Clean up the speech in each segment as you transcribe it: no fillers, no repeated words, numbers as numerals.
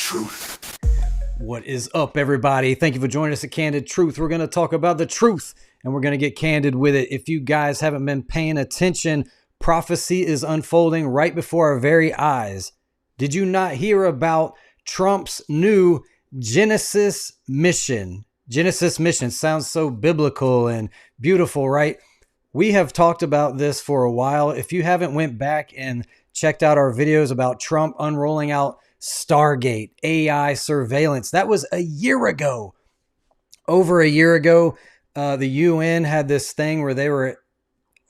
Truth. What is up, everybody? Thank you for joining us at Candid Truth. We're going to talk about the truth, and we're going to get candid with it. If you guys haven't been paying attention, prophecy is unfolding right before our very eyes. Did you not hear about Trump's new Genesis mission? Genesis mission sounds so biblical and beautiful, right? We have talked about this for a while. If you haven't went back and checked out our videos about Trump unrolling out Stargate, AI surveillance, that was a year ago. Over a year ago, the UN had this thing where they were,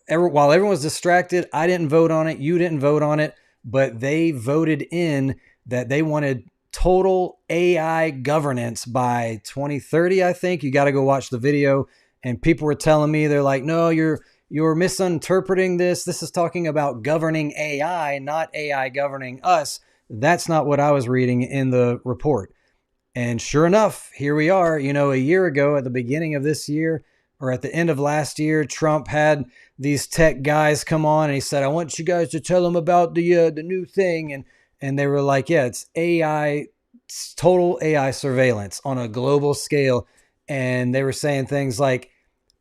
while everyone was distracted, I didn't vote on it, you didn't vote on it, but they voted in that they wanted total AI governance by 2030, I think. You got to go watch the video. And people were telling me, they're like, no, you're misinterpreting this. This is talking about governing AI, not AI governing us. That's not what I was reading in the report. And sure enough, here we are. You know, a year ago at the beginning of this year or at the end of last year, Trump had these tech guys come on and he said, I want you guys to tell them about the new thing. And they were like, yeah, it's AI, it's total AI surveillance on a global scale. And they were saying things like,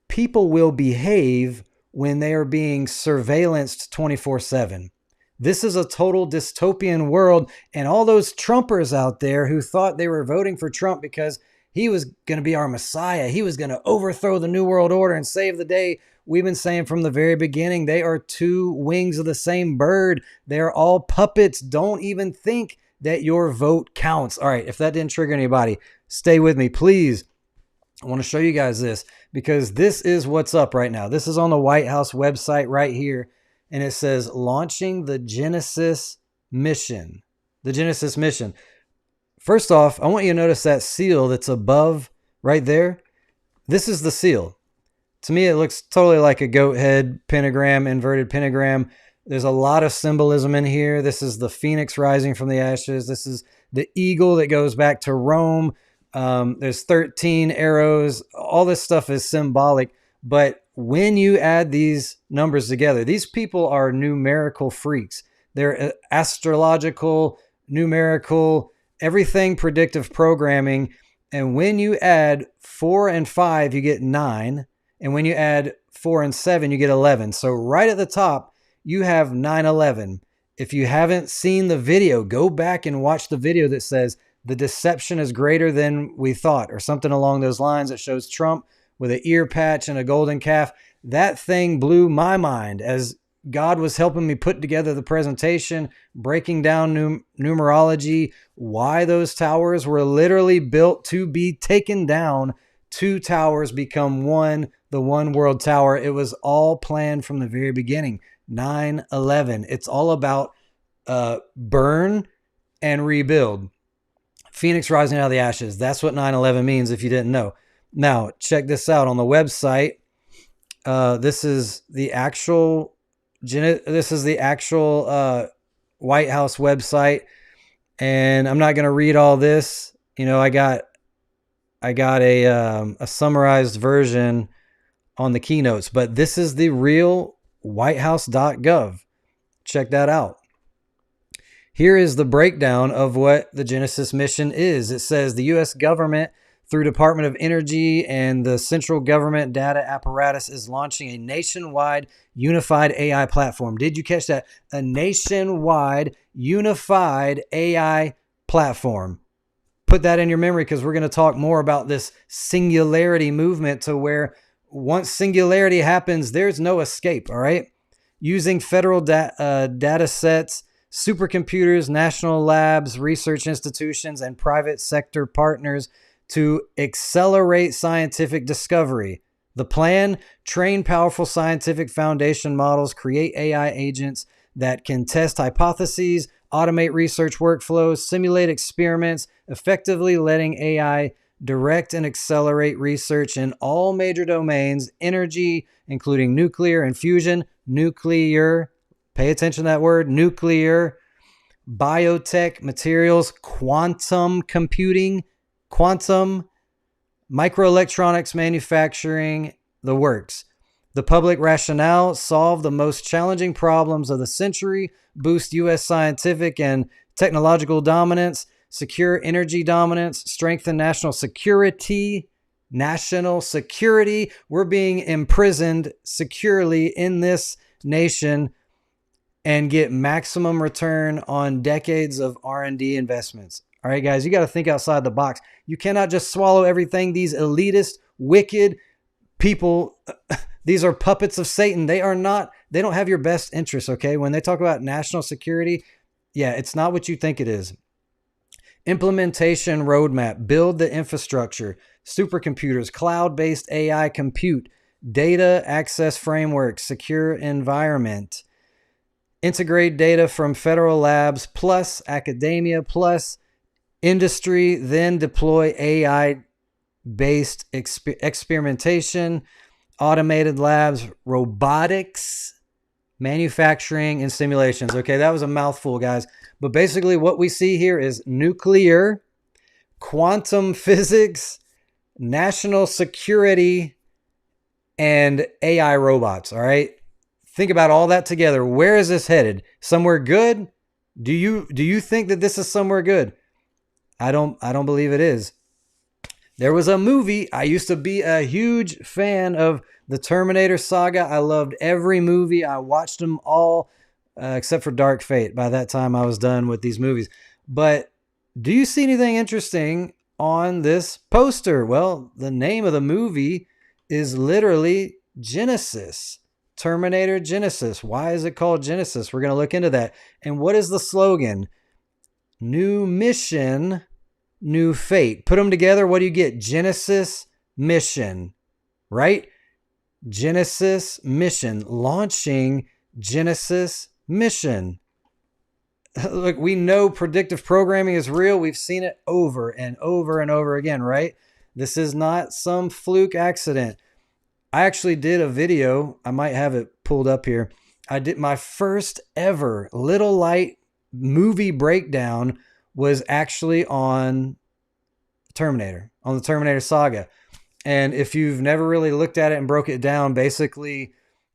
people will behave when they are being surveillanced 24/7. This is a total dystopian world. And all those Trumpers out there who thought they were voting for Trump because he was going to be our Messiah, he was going to overthrow the New World Order and save the day. We've been saying from the very beginning, they are two wings of the same bird. They're all puppets. Don't even think that your vote counts. All right, if that didn't trigger anybody, stay with me, please. I want to show you guys this because this is what's up right now. This is on the White House website right here. And it says launching the Genesis mission. The Genesis mission. First off, I want you to notice that seal that's above right there. This is the seal. To me, it looks totally like a goat head pentagram, inverted pentagram. There's a lot of symbolism in here. This is the phoenix rising from the ashes. This is the eagle that goes back to Rome. There's 13 arrows. All this stuff is symbolic. But when you add these numbers together, these people are numerical freaks. They're astrological, numerical, everything predictive programming. And when you add 4 and 5, you get 9. And when you add 4 and 7, you get 11. So right at the top, you have 9/11. If you haven't seen the video, go back and watch the video that says the deception is greater than we thought, or something along those lines. That shows Trump with an ear patch and a golden calf. That thing blew my mind as God was helping me put together the presentation, breaking down numerology, why those towers were literally built to be taken down. 2 towers become one, the one world tower. It was all planned from the very beginning. 9/11. It's all about burn and rebuild. Phoenix rising out of the ashes. That's what 9/11 means if you didn't know. Now, check this out on the website. This is the actual White House website, and I'm not going to read all this. You know, I got a summarized version on the keynotes, but this is the real whitehouse.gov. Check that out. Here is the breakdown of what the Genesis mission is. It says the U.S. government, through Department of Energy and the central government data apparatus, is launching a nationwide unified AI platform. Did you catch that? A nationwide unified AI platform. Put that in your memory because we're going to talk more about this singularity movement, to where once singularity happens, there's no escape, all right? Using federal data sets, supercomputers, national labs, research institutions, and private sector partners to accelerate scientific discovery. The plan: train powerful scientific foundation models, create AI agents that can test hypotheses, automate research workflows, simulate experiments, effectively letting AI direct and accelerate research in all major domains: energy, including nuclear and fusion, nuclear, pay attention to that word, nuclear, biotech, materials, quantum computing, quantum, microelectronics manufacturing, the works. The public rationale: solve the most challenging problems of the century, boost U.S. scientific and technological dominance, secure energy dominance, strengthen national security. National security. We're being imprisoned securely in this nation and get maximum return on decades of R&D investments. All right, guys, you got to think outside the box. You cannot just swallow everything these elitist, wicked people, these are puppets of Satan. They don't have your best interests, okay? When they talk about national security, yeah, it's not what you think it is. Implementation roadmap, build the infrastructure, supercomputers, cloud-based AI compute, data access framework, secure environment, integrate data from federal labs plus academia plus industry, then deploy AI-based experimentation, automated labs, robotics, manufacturing, and simulations. Okay, that was a mouthful, guys. But basically what we see here is nuclear, quantum physics, national security, and AI robots, all right? Think about all that together. Where is this headed? Somewhere good? Do you think that this is somewhere good? I don't believe it is. There was a movie. I used to be a huge fan of the Terminator saga. I loved every movie. I watched them all except for Dark Fate. By that time, I was done with these movies. But do you see anything interesting on this poster? Well, the name of the movie is literally Genesis. Terminator Genesis. Why is it called Genesis? We're going to look into that. And what is the slogan? New mission, new fate. Put them together. What do you get? Genesis mission, right? Genesis mission. Launching Genesis mission. Look, we know predictive programming is real. We've seen it over and over and over again, right? This is not some fluke accident. I actually did a video. I might have it pulled up here. I did my first ever Little Light movie breakdown was actually on Terminator, on the Terminator saga. And if you've never really looked at it and broke it down, basically,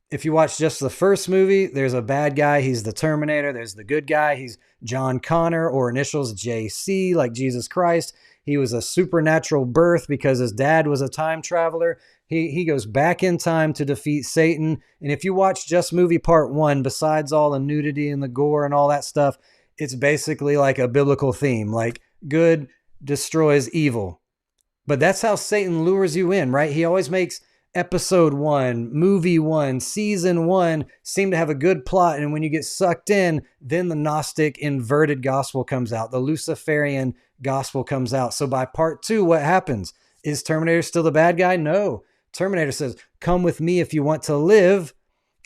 if you watch just the first movie, there's a bad guy. He's the Terminator. There's the good guy. He's John Connor, or initials JC, like Jesus Christ. He was a supernatural birth because his dad was a time traveler. He goes back in time to defeat Satan. And if you watch just movie part 1, besides all the nudity and the gore and all that stuff, it's basically like a biblical theme, like good destroys evil. But that's how Satan lures you in, right? He always makes episode 1, movie 1, season 1 seem to have a good plot. And when you get sucked in, then the Gnostic inverted gospel comes out. The Luciferian gospel comes out. So by part 2, what happens? Is Terminator still the bad guy? No. Terminator says, come with me if you want to live.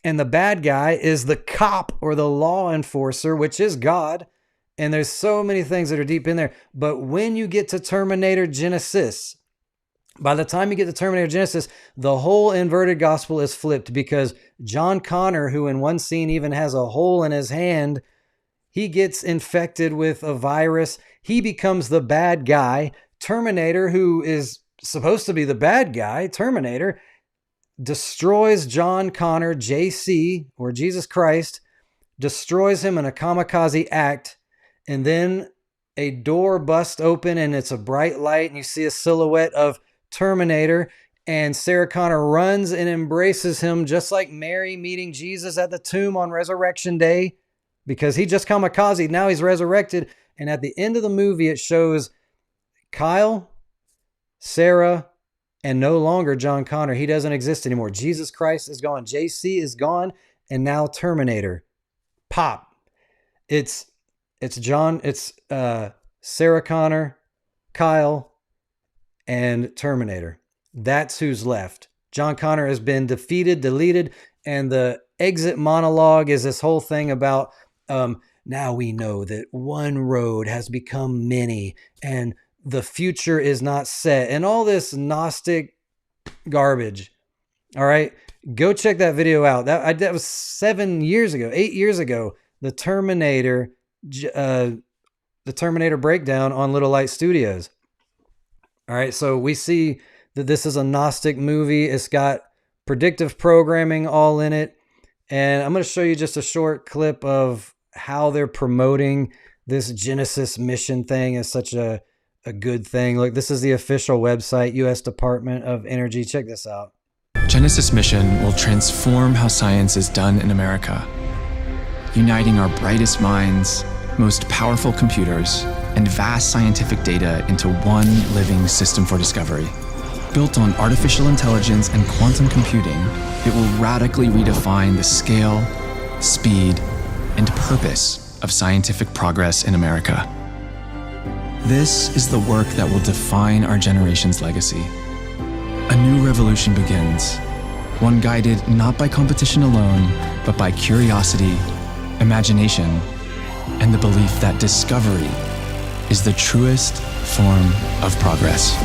And the bad guy is the cop or the law enforcer, which is God. And there's so many things that are deep in there. But when you get to Terminator Genesis, by the time you get to Terminator Genesis, the whole inverted gospel is flipped, because John Connor, who in one scene even has a hole in his hand, he gets infected with a virus. He becomes the bad guy. Terminator, who is supposed to be the bad guy, Terminator, destroys John Connor, JC, or Jesus Christ, destroys him in a kamikaze act. And then a door busts open and it's a bright light and you see a silhouette of Terminator, and Sarah Connor runs and embraces him, just like Mary meeting Jesus at the tomb on Resurrection Day, because he just kamikaze. Now he's resurrected. And at the end of the movie, it shows Kyle, Sarah, and no longer John Connor. He doesn't exist anymore. Jesus Christ is gone. JC is gone. And now Terminator. Pop. It's Sarah Connor, Kyle, and Terminator. That's who's left. John Connor has been defeated, deleted, and the exit monologue is this whole thing about now we know that one road has become many and the future is not set, and all this Gnostic garbage. All right, go check that video out. That was 7 years ago, 8 years ago. The Terminator breakdown on Little Light Studios. All right, so we see that this is a Gnostic movie. It's got predictive programming all in it. And I'm going to show you just a short clip of how they're promoting this Genesis mission thing is such a good thing. Look, this is the official website, U.S. Department of Energy. Check this out. Genesis mission will transform how science is done in America, uniting our brightest minds, most powerful computers, and vast scientific data into one living system for discovery. Built on artificial intelligence and quantum computing, it will radically redefine the scale, speed, and purpose of scientific progress in America. This is the work that will define our generation's legacy. A new revolution begins, one guided not by competition alone, but by curiosity, imagination, and the belief that discovery is the truest form of progress.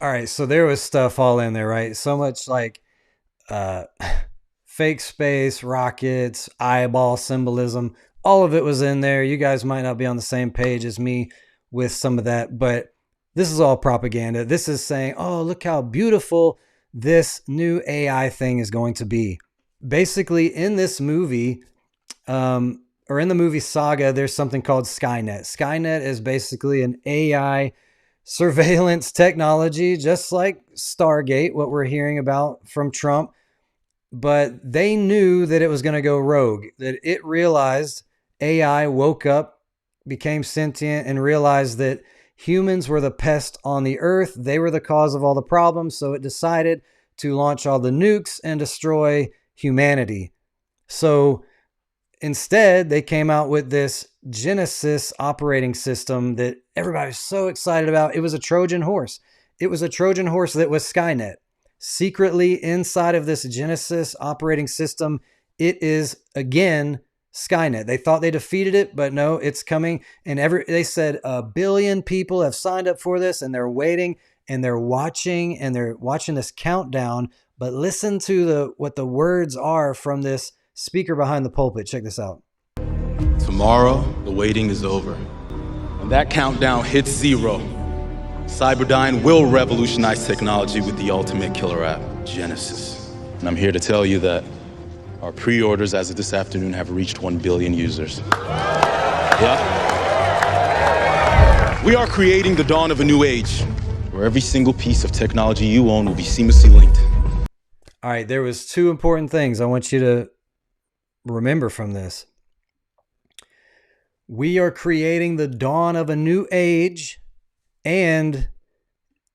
All right, so there was stuff all in there, right? So much like fake space, rockets, eyeball symbolism. All of it was in there. You guys might not be on the same page as me with some of that, but this is all propaganda. This is saying, oh, look how beautiful this new AI thing is going to be. Basically, in this movie, or in the movie saga, there's something called Skynet. Skynet is basically an AI surveillance technology, just like Stargate, what we're hearing about from Trump. But they knew that it was going to go rogue, that it realized AI woke up, became sentient, and realized that humans were the pest on the earth. They were the cause of all the problems. So it decided to launch all the nukes and destroy humanity. So instead, they came out with this Genesis operating system that everybody was so excited about. It was a Trojan horse. It was a Trojan horse that was Skynet. Secretly inside of this Genesis operating system, it is, again, Skynet. They thought they defeated it, but no, it's coming. And they said 1 billion people have signed up for this, and they're waiting, and they're watching this countdown. But listen to what the words are from this speaker behind the pulpit. Check this out. Tomorrow, the waiting is over. When that countdown hits 0, Cyberdyne will revolutionize technology with the ultimate killer app, Genesis. And I'm here to tell you that our pre-orders as of this afternoon have reached 1 billion users. Yeah. We are creating the dawn of a new age, where every single piece of technology you own will be seamlessly linked. All right, there was 2 important things I want you to remember from this. We are creating the dawn of a new age, and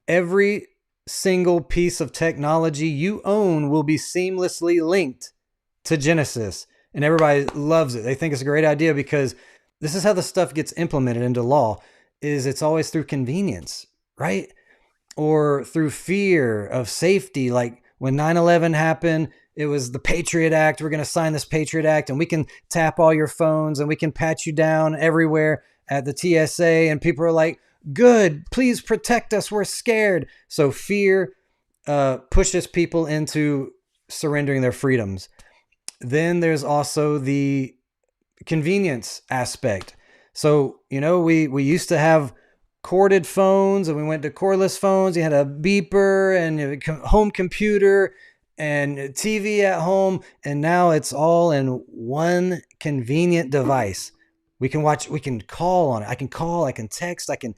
every single piece of technology you own will be seamlessly linked to Genesis. And everybody loves it. They think it's a great idea because this is how the stuff gets implemented into law, is it's always through convenience, right? Or through fear of safety. Like when 9/11 happened, it was the Patriot Act. We're going to sign this Patriot Act, and we can tap all your phones, and we can pat you down everywhere at the TSA. And people are like, good, please protect us. We're scared. So fear pushes people into surrendering their freedoms. Then there's also the convenience aspect. So, we used to have corded phones, and we went to cordless phones. You had a beeper and a home computer and TV at home. And now it's all in one convenient device. We can call on it. I can call, I can text, I can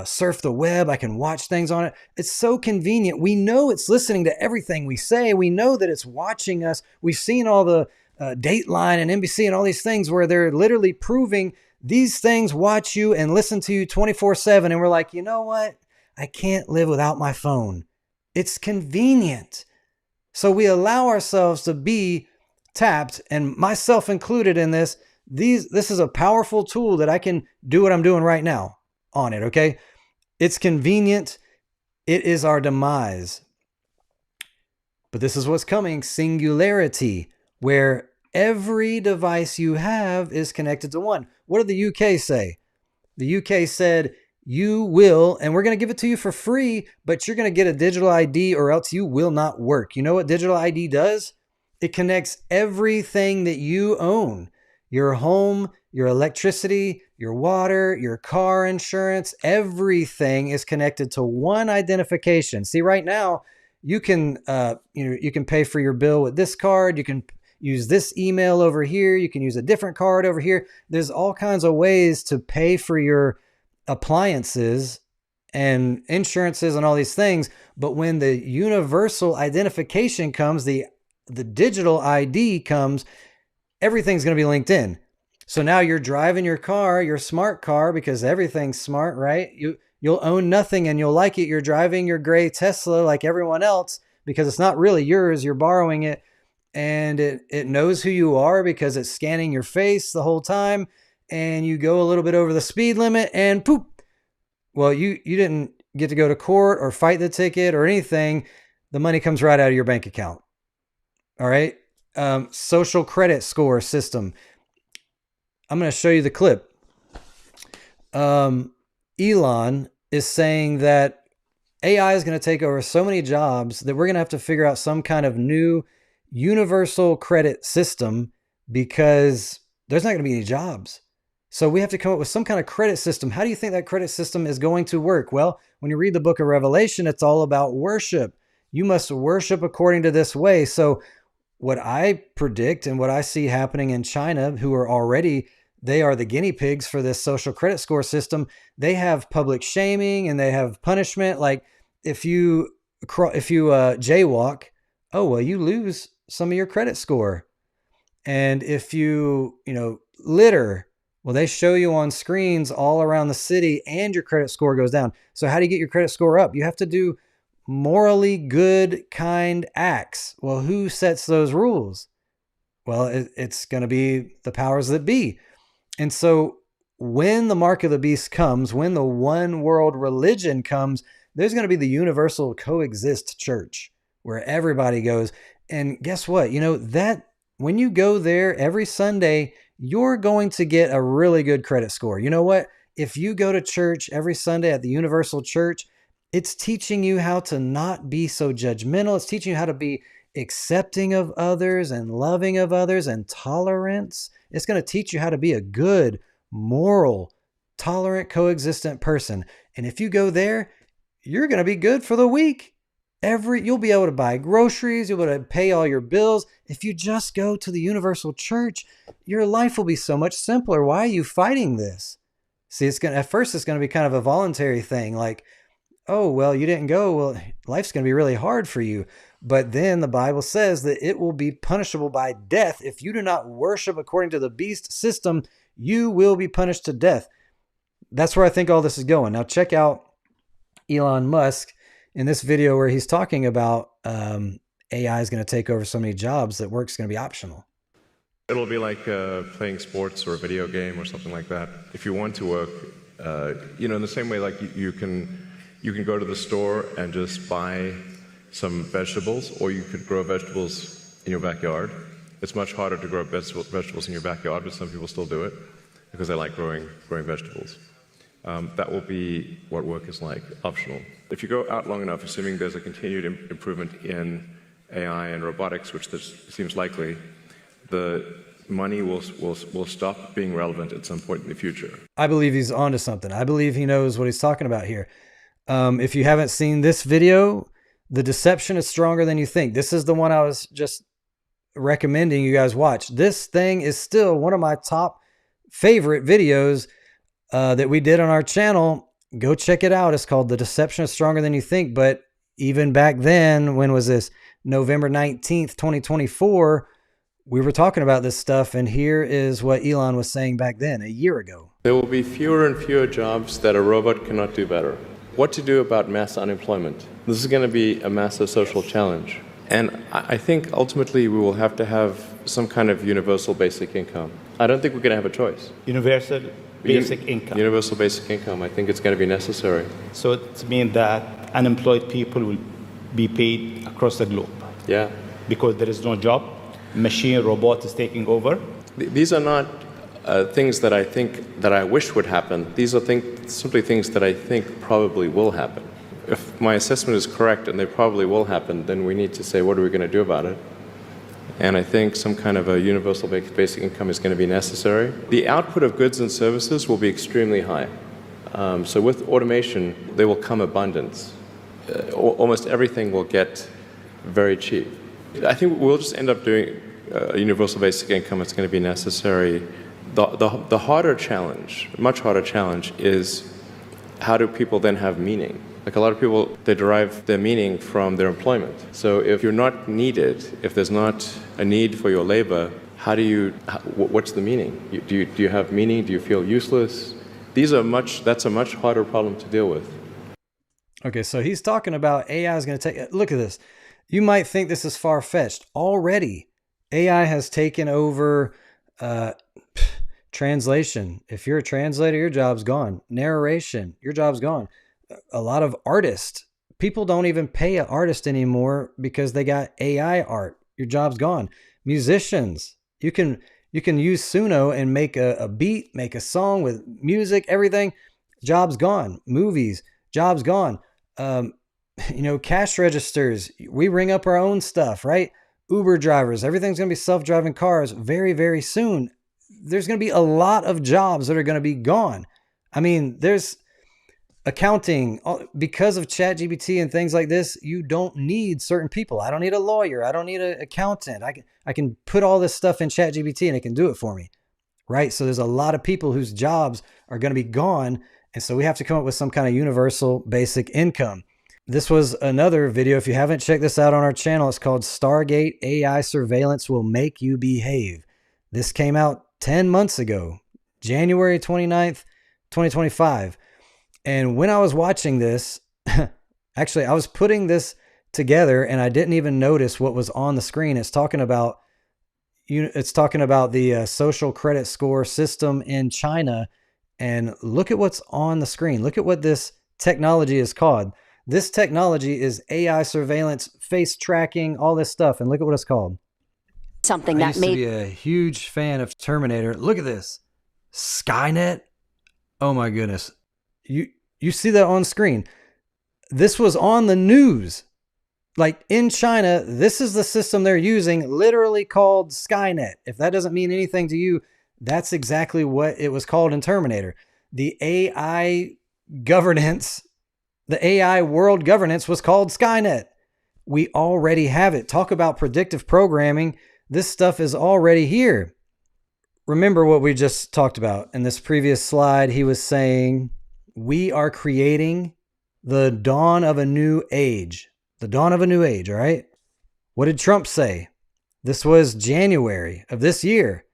surf the web, I can watch things on it. It's so convenient. We know it's listening to everything we say. We know that it's watching us. We've seen all the Dateline and NBC and all these things where they're literally proving these things watch you and listen to you 24/7. And we're like, you know what? I can't live without my phone. It's convenient. So we allow ourselves to be tapped, and myself included in this. This is a powerful tool that I can do what I'm doing right now on it, okay? It's convenient. It is our demise. But this is what's coming, singularity, where every device you have is connected to one. What did the UK say? The UK said, you will, and we're going to give it to you for free, but you're going to get a digital ID or else you will not work. You know what digital ID does? It connects everything that you own. Your home, your electricity, your water, your car insurance, everything is connected to one identification. See, right now, you can pay for your bill with this card. You can use this email over here. You can use a different card over here. There's all kinds of ways to pay for your appliances and insurances and all these things. But when the universal identification comes, the digital ID comes, everything's going to be linked in. So now you're driving your car, your smart car, because everything's smart, right? You'll own nothing and you'll like it. You're driving your gray Tesla like everyone else because it's not really yours. You're borrowing it, and it knows who you are because it's scanning your face the whole time. And you go a little bit over the speed limit and poop. Well, you didn't get to go to court or fight the ticket or anything. The money comes right out of your bank account. All right. Social credit score system. I'm going to show you the clip. Elon is saying that AI is going to take over so many jobs that we're going to have to figure out some kind of new universal credit system because there's not going to be any jobs. So we have to come up with some kind of credit system. How do you think that credit system is going to work? Well, when you read the book of Revelation, it's all about worship. You must worship according to this way. So what I predict and what I see happening in China, who are already, they are the guinea pigs for this social credit score system. They have public shaming and they have punishment. Like if you jaywalk, oh, well, you lose some of your credit score. And if you litter, well, they show you on screens all around the city and your credit score goes down. So how do you get your credit score up? You have to do morally good, kind acts. Well, who sets those rules? Well, it's going to be the powers that be. And so when the mark of the beast comes, when the one world religion comes, there's going to be the universal coexist church where everybody goes. And guess what? That when you go there every Sunday, you're going to get a really good credit score. You know what? If you go to church every Sunday at the universal church, it's teaching you how to not be so judgmental. It's teaching you how to be accepting of others and loving of others and tolerance. It's going to teach you how to be a good, moral, tolerant, coexistent person. And if you go there, you're going to be good for the week. You'll be able to buy groceries. You'll be able to pay all your bills. If you just go to the universal church, your life will be so much simpler. Why are you fighting this? See, at first it's going to be kind of a voluntary thing. Like, oh, well, you didn't go. Well, life's going to be really hard for you. But then the Bible says that it will be punishable by death. If you do not worship according to the beast system, you will be punished to death. That's where I think all this is going. Now check out Elon Musk in this video where he's talking about AI is going to take over so many jobs that work's going to be optional. It'll be like playing sports or a video game or something like that. If you want to work, in the same way like you can go to the store and just buy some vegetables, or you could grow vegetables in your backyard. It's much harder to grow vegetables in your backyard, but some people still do it because they like growing vegetables. That will be what work is like, optional. If you go out long enough, assuming there's a continued improvement in AI and robotics, which seems likely, the money will stop being relevant at some point in the future. I believe he's onto something. I believe he knows what he's talking about here. If you haven't seen this video, the deception is stronger than you think. This is the one I was just recommending you guys watch. This thing is still one of my top favorite videos that we did on our channel. Go check it out. It's called The Deception is Stronger Than You Think. But even back then, when was this? November 19th, 2024, we were talking about this stuff. And here is what Elon was saying back then, a year ago. There will be fewer and fewer jobs that a robot cannot do better. What to do about mass unemployment? This is going to be a massive social challenge. And I think ultimately we will have to have some kind of universal basic income. I don't think we're going to have a choice. Universal basic income. Universal basic income. I think it's going to be necessary. So it means that unemployed people will be paid across the globe. Yeah. Because there is no job. Machine, robot is taking over. These are not things that I wish would happen. These are simply things that I think probably will happen. If my assessment is correct and they probably will happen, then we need to say, what are we going to do about it? And I think some kind of a universal basic income is going to be necessary. The output of goods and services will be extremely high. So with automation, there will come abundance. Almost everything will get very cheap. I think we'll just end up universal basic income is going to be necessary. The harder challenge, much harder challenge, is how do people then have meaning? Like a lot of people, they derive their meaning from their employment. So if you're not needed, if there's not a need for your labor, what's the meaning? Do you have meaning? Do you feel useless? That's a much harder problem to deal with. Okay, so he's talking about AI is going to take, look at this. You might think this is far-fetched. Already, AI has taken over translation. If you're a translator, your job's gone. Narration, your job's gone. A lot of artists, people don't even pay an artist anymore because they got AI art. Your job's gone. Musicians, you can use Suno and make a beat, make a song with music, everything. Job's gone. Movies, job's gone. Cash registers, we ring up our own stuff, right? Uber drivers, everything's going to be self-driving cars very, very soon. There's going to be a lot of jobs that are going to be gone. I mean, there's accounting because of ChatGPT and things like this. You don't need certain people. I don't need a lawyer. I don't need an accountant. I can put all this stuff in ChatGPT and it can do it for me, right? So there's a lot of people whose jobs are going to be gone. And so we have to come up with some kind of universal basic income. This was another video. If you haven't checked this out on our channel, it's called Stargate AI Surveillance Will Make You Behave. This came out 10 months ago, January 29th, 2025. And when I was watching this, actually, I was putting this together and I didn't even notice what was on the screen. It's talking about the social credit score system in China. And look at what's on the screen. Look at what this technology is called. This technology is AI surveillance, face tracking, all this stuff. And look at what it's called. Something that I used to be a huge fan of Terminator. Look at this. Skynet. Oh my goodness. You see that on screen. This was on the news. Like in China, this is the system they're using, literally called Skynet. If that doesn't mean anything to you, that's exactly what it was called in Terminator. The AI governance, the AI world governance was called Skynet. We already have it. Talk about predictive programming. This stuff is already here. Remember what we just talked about in this previous slide. He was saying, we are creating the dawn of a new age. The dawn of a new age, all right? What did Trump say? This was January of this year.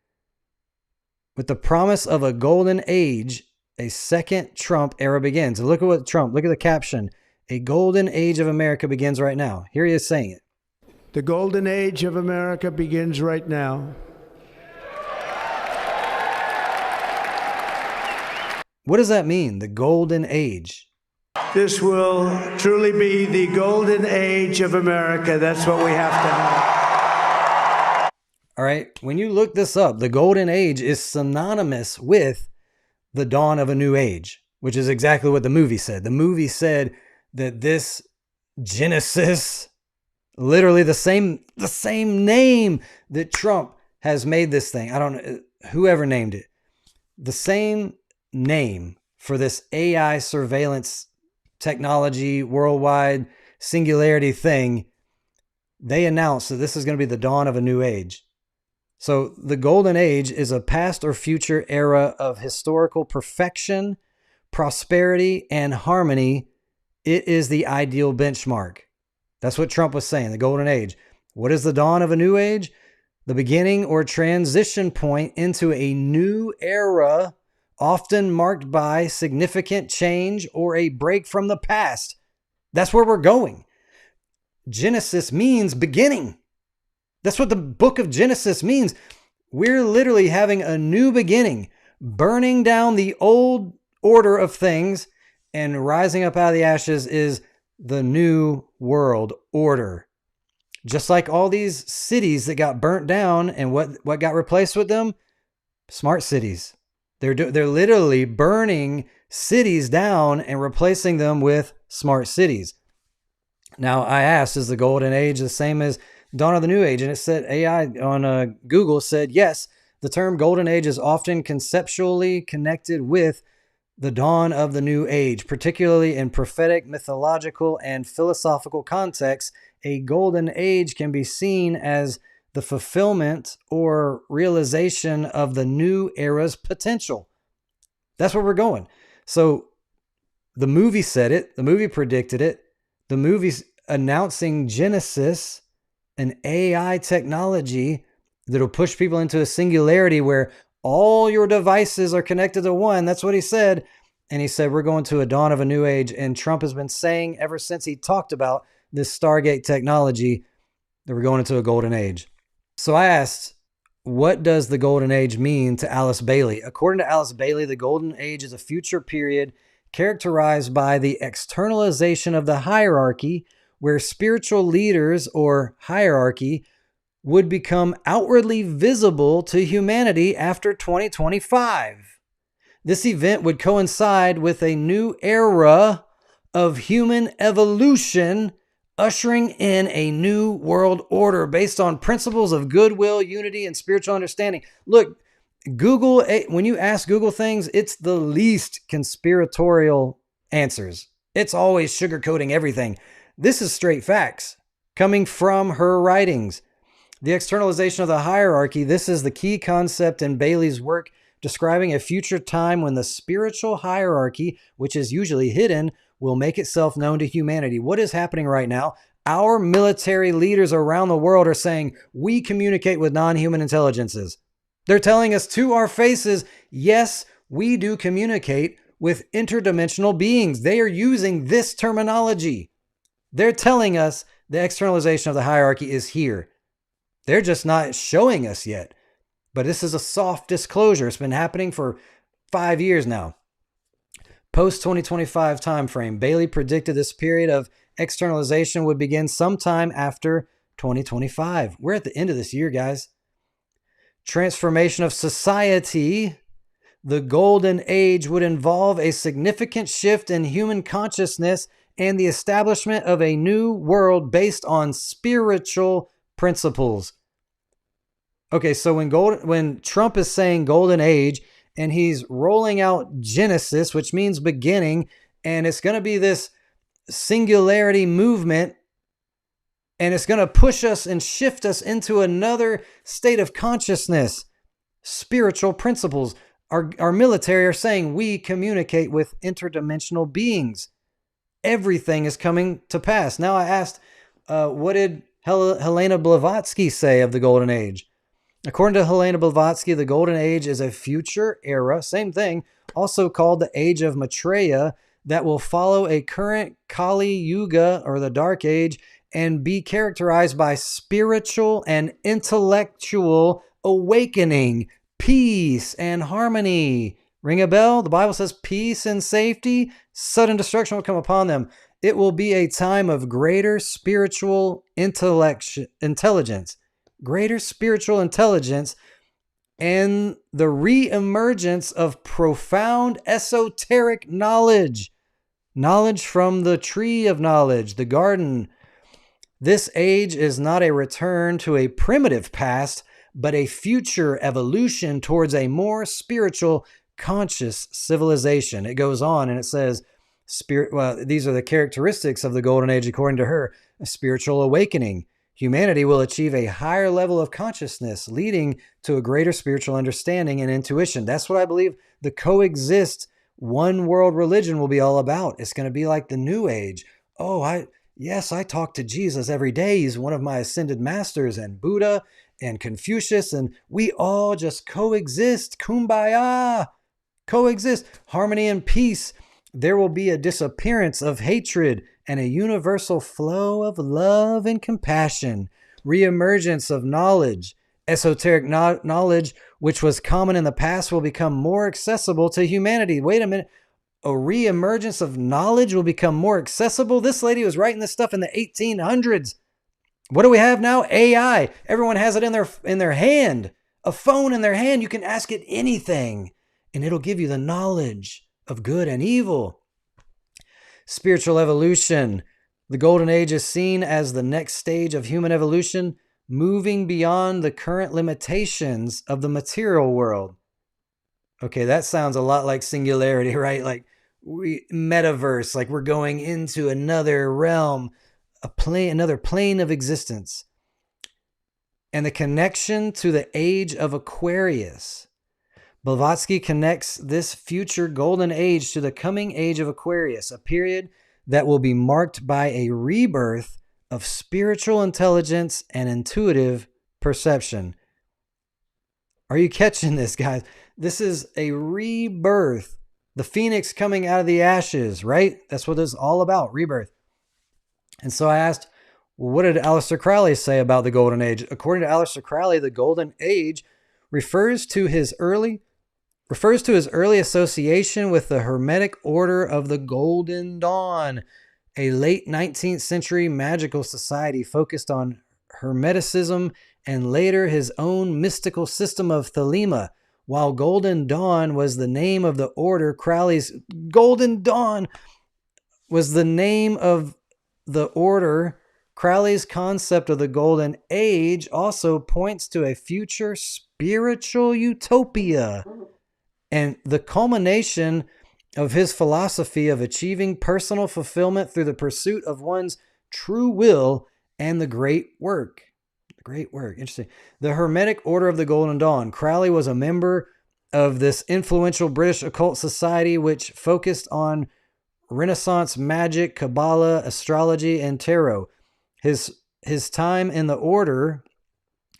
With the promise of a golden age, a second Trump era begins. And look at the caption. A golden age of America begins right now. Here he is saying it. The golden age of America begins right now. What does that mean? The golden age. This will truly be the golden age of America. That's what we have to have. All right. When you look this up, the golden age is synonymous with the dawn of a new age, which is exactly what the movie said. The movie said that this Genesis, literally the same name that Trump has made this thing. I don't know, whoever named it. The same name for this AI surveillance technology, worldwide singularity thing. They announced that this is going to be the dawn of a new age. So the golden age is a past or future era of historical perfection, prosperity, and harmony. It is the ideal benchmark. That's what Trump was saying, the golden age. What is the dawn of a new age? The beginning or transition point into a new era, often marked by significant change or a break from the past. That's where we're going. Genesis means beginning. That's what the book of Genesis means. We're literally having a new beginning, burning down the old order of things, and rising up out of the ashes is the new world order. Just like all these cities that got burnt down, and what got replaced with them? Smart cities. They're literally burning cities down and replacing them with smart cities. Now, I asked, is the golden age the same as dawn of the new age? And it said, AI on Google said, yes, the term golden age is often conceptually connected with the dawn of the new age, particularly in prophetic, mythological, and philosophical contexts. A golden age can be seen as the fulfillment or realization of the new era's potential. That's where we're going. So the movie said it, the movie predicted it, the movie's announcing Genesis, an AI technology that'll push people into a singularity where all your devices are connected to one. That's what he said. And he said, we're going to a dawn of a new age. And Trump has been saying ever since he talked about this Stargate technology that we're going into a golden age. So I asked, what does the golden age mean to Alice Bailey? According to Alice Bailey, the golden age is a future period characterized by the externalization of the hierarchy, where spiritual leaders or hierarchy would become outwardly visible to humanity after 2025. This event would coincide with a new era of human evolution, ushering in a new world order based on principles of goodwill, unity, and spiritual understanding. Look, Google, when you ask Google things, it's the least conspiratorial answers. It's always sugarcoating everything. This is straight facts coming from her writings. The externalization of the hierarchy, this is the key concept in Bailey's work, describing a future time when the spiritual hierarchy, which is usually hidden, will make itself known to humanity. What is happening right now? Our military leaders around the world are saying, we communicate with non-human intelligences. They're telling us to our faces, yes, we do communicate with interdimensional beings. They are using this terminology. They're telling us the externalization of the hierarchy is here. They're just not showing us yet. But this is a soft disclosure. It's been happening for 5 years now. Post-2025 timeframe, Bailey predicted this period of externalization would begin sometime after 2025. We're at the end of this year, guys. Transformation of society. The golden age would involve a significant shift in human consciousness and the establishment of a new world based on spiritual principles. Okay, so when Trump is saying golden age and he's rolling out Genesis, which means beginning, and it's going to be this singularity movement, and it's going to push us and shift us into another state of consciousness, spiritual principles. Our military are saying we communicate with interdimensional beings. Everything is coming to pass. Now I asked, what did Helena Blavatsky say of the golden age? According to Helena Blavatsky, the golden age is a future era, same thing, also called the age of Maitreya, that will follow a current Kali Yuga, or the dark age, and be characterized by spiritual and intellectual awakening, peace and harmony. Ring a bell? The Bible says peace and safety, sudden destruction will come upon them. It will be a time of greater spiritual intelligence, greater spiritual intelligence, and the re-emergence of profound esoteric knowledge. Knowledge from the tree of knowledge, the garden. This age is not a return to a primitive past, but a future evolution towards a more spiritual, conscious civilization. It goes on and it says, these are the characteristics of the golden age according to her: a spiritual awakening. Humanity will achieve a higher level of consciousness, leading to a greater spiritual understanding and intuition. That's what I believe the coexist one world religion will be all about. It's going to be like the new age. Oh, I talk to Jesus every day. He's one of my ascended masters, and Buddha and Confucius, and we all just coexist. Kumbaya. Coexist. Harmony and peace. There will be a disappearance of hatred and a universal flow of love and compassion. Reemergence of knowledge. Esoteric knowledge, which was common in the past, will become more accessible to humanity. Wait a minute. A reemergence of knowledge will become more accessible? This lady was writing this stuff in the 1800s. What do we have now? AI. Everyone has it in their hand. A phone in their hand. You can ask it anything, and it'll give you the knowledge of good and evil. Spiritual evolution. The golden age is seen as the next stage of human evolution, moving beyond the current limitations of the material world. Okay, that sounds a lot like singularity, right? Like metaverse, like we're going into another realm, another plane of existence. and the connection to the age of Aquarius. Blavatsky connects this future golden age to the coming age of Aquarius, a period that will be marked by a rebirth of spiritual intelligence and intuitive perception. Are you catching this, guys? This is a rebirth. The phoenix coming out of the ashes, right? That's what it's all about, rebirth. And so I asked, well, what did Aleister Crowley say about the Golden Age? According to Aleister Crowley, the Golden Age refers to his early association with the Hermetic Order of the Golden Dawn, a late 19th century magical society focused on Hermeticism, and later his own mystical system of Thelema. While Golden Dawn was the name of the order, Crowley's Golden Dawn was the name of the order. Crowley's concept of the Golden Age also points to a future spiritual utopia and the culmination of his philosophy of achieving personal fulfillment through the pursuit of one's true will and the great work. Great work. Interesting. The Hermetic Order of the Golden Dawn. Crowley was a member of this influential British occult society which focused on Renaissance magic, Kabbalah, astrology, and tarot. His time in the order,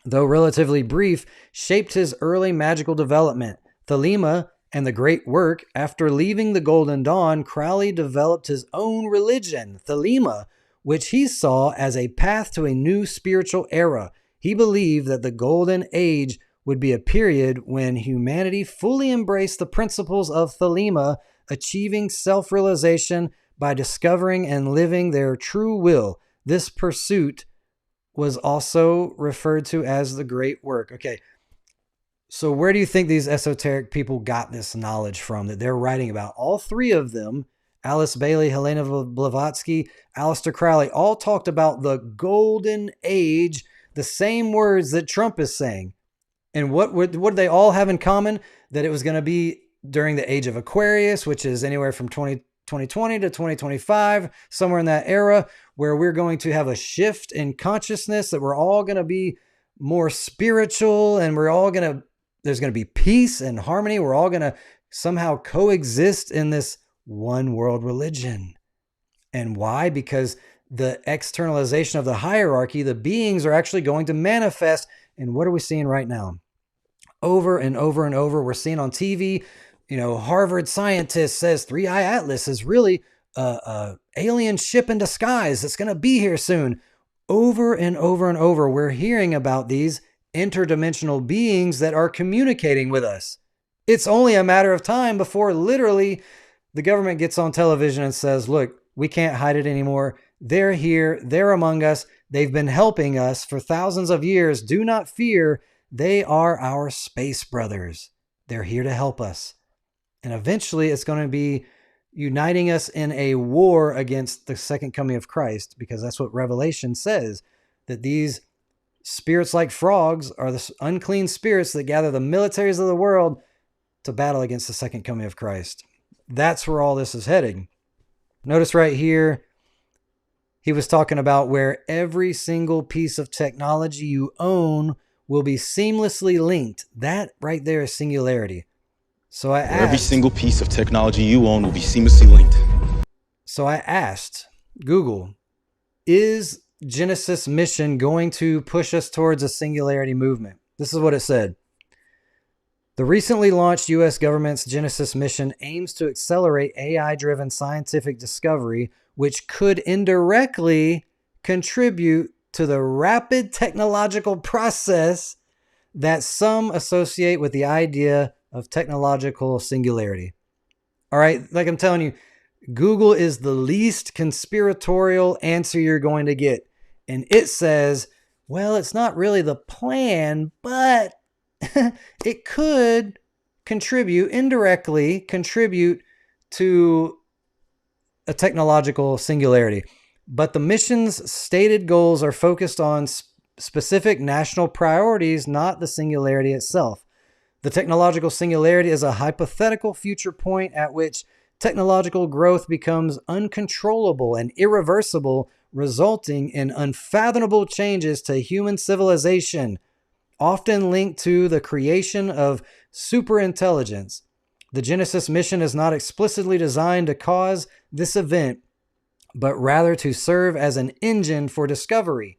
though relatively brief, shaped his early magical development. Thelema and the great work. After leaving the Golden Dawn, Crowley developed his own religion, Thelema, which he saw as a path to a new spiritual era. He believed that the Golden Age would be a period when humanity fully embraced the principles of Thelema, achieving self-realization by discovering and living their true will. This pursuit was also referred to as the great work. Okay, so where do you think these esoteric people got this knowledge from that they're writing about? All three of them, Alice Bailey, Helena Blavatsky, Aleister Crowley, all talked about the Golden Age, the same words that Trump is saying. And what did they all have in common? That it was going to be during the age of Aquarius, which is anywhere from 2020 to 2025, somewhere in that era, where we're going to have a shift in consciousness, that we're all going to be more spiritual, and there's going to be peace and harmony. We're all going to somehow coexist in this one world religion. And why? Because the externalization of the hierarchy, the beings are actually going to manifest. And what are we seeing right now? Over and over and over, we're seeing on TV, Harvard scientist says 3i Atlas is really a alien ship in disguise that's going to be here soon. Over and over and over, we're hearing about these interdimensional beings that are communicating with us. It's only a matter of time before literally the government gets on television and says, look, we can't hide it anymore. They're here. They're among us. They've been helping us for thousands of years. Do not fear. They are our space brothers. They're here to help us. And eventually it's going to be uniting us in a war against the second coming of Christ, because that's what Revelation says, that these spirits like frogs are the unclean spirits that gather the militaries of the world to battle against the second coming of Christ. That's where all this is heading. Notice right here, he was talking about where every single piece of technology you own will be seamlessly linked. That right there is singularity. So I asked, every single piece of technology you own will be seamlessly linked. So I asked Google, is Genesis mission going to push us towards a singularity movement? This is what it said. The recently launched U.S. government's Genesis mission aims to accelerate AI-driven scientific discovery, which could indirectly contribute to the rapid technological process that some associate with the idea of technological singularity. All right, like I'm telling you, Google is the least conspiratorial answer you're going to get. And it says, well, it's not really the plan, but it could indirectly contribute to a technological singularity. But the mission's stated goals are focused on specific national priorities, not the singularity itself. The technological singularity is a hypothetical future point at which technological growth becomes uncontrollable and irreversible resulting in unfathomable changes to human civilization, often linked to the creation of superintelligence. The Genesis mission is not explicitly designed to cause this event, but rather to serve as an engine for discovery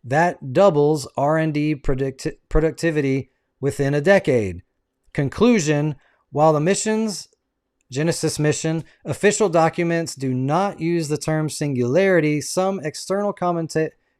that doubles R&D productivity within a decade. Conclusion: while the Genesis mission official documents do not use the term singularity, some external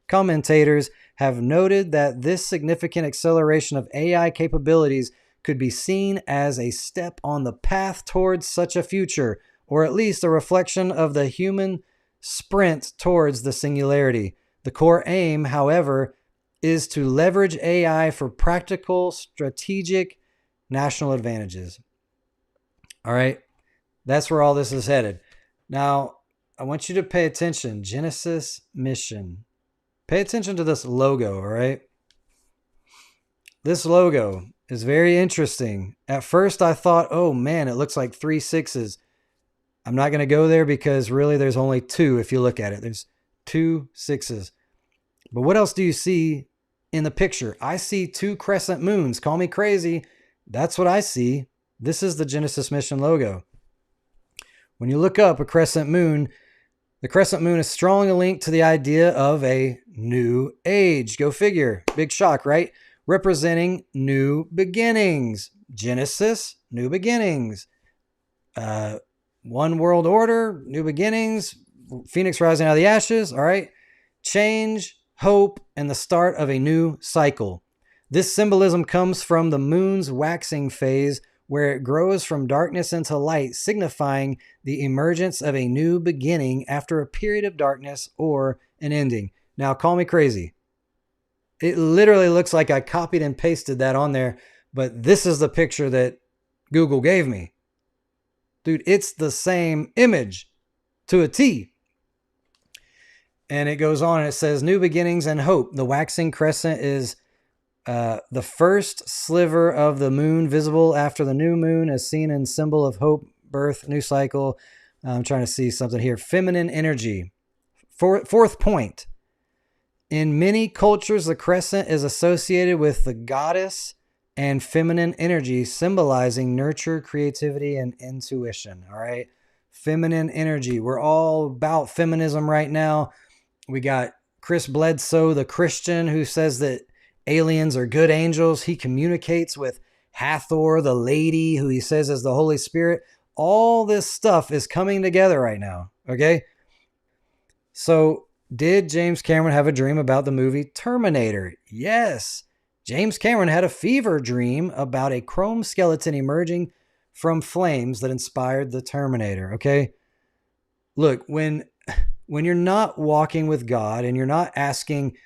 commentators have noted that this significant acceleration of AI capabilities could be seen as a step on the path towards such a future, or at least a reflection of the human sprint towards the singularity. The core aim, however, is to leverage AI for practical, strategic, national advantages. All right, that's where all this is headed. Now, I want you to pay attention. Genesis mission. Pay attention to this logo, all right? This logo is very interesting. At first, I thought, oh man, it looks like 3 6s. I'm not going to go there because really there's only 2 if you look at it. There's 2 6s. But what else do you see in the picture? I see 2 crescent moons. Call me crazy. That's what I see. This is the Genesis mission logo. When you look up a crescent moon, the crescent moon is strongly linked to the idea of a new age. Go figure. Big shock, right? Representing new beginnings. Genesis, new beginnings. One world order, new beginnings. Phoenix rising out of the ashes. All right. Change, hope, and the start of a new cycle. This symbolism comes from the moon's waxing phase, where it grows from darkness into light, signifying the emergence of a new beginning after a period of darkness or an ending. Now, call me crazy. It literally looks like I copied and pasted that on there, but this is the picture that Google gave me. Dude, it's the same image to a T. And it goes on and it says, new beginnings and hope. The waxing crescent is the first sliver of the moon visible after the new moon, as seen in symbol of hope, birth, new cycle. I'm trying to see something here. Feminine energy. Fourth point. In many cultures, the crescent is associated with the goddess and feminine energy, symbolizing nurture, creativity, and intuition. All right. Feminine energy. We're all about feminism right now. We got Chris Bledsoe, the Christian, who says that aliens are good angels. He communicates with Hathor, the lady, who he says is the Holy Spirit. All this stuff is coming together right now. Okay. So did James Cameron have a dream about the movie Terminator? Yes. James Cameron had a fever dream about a chrome skeleton emerging from flames that inspired the Terminator. Okay. Look, when you're not walking with God and you're not asking,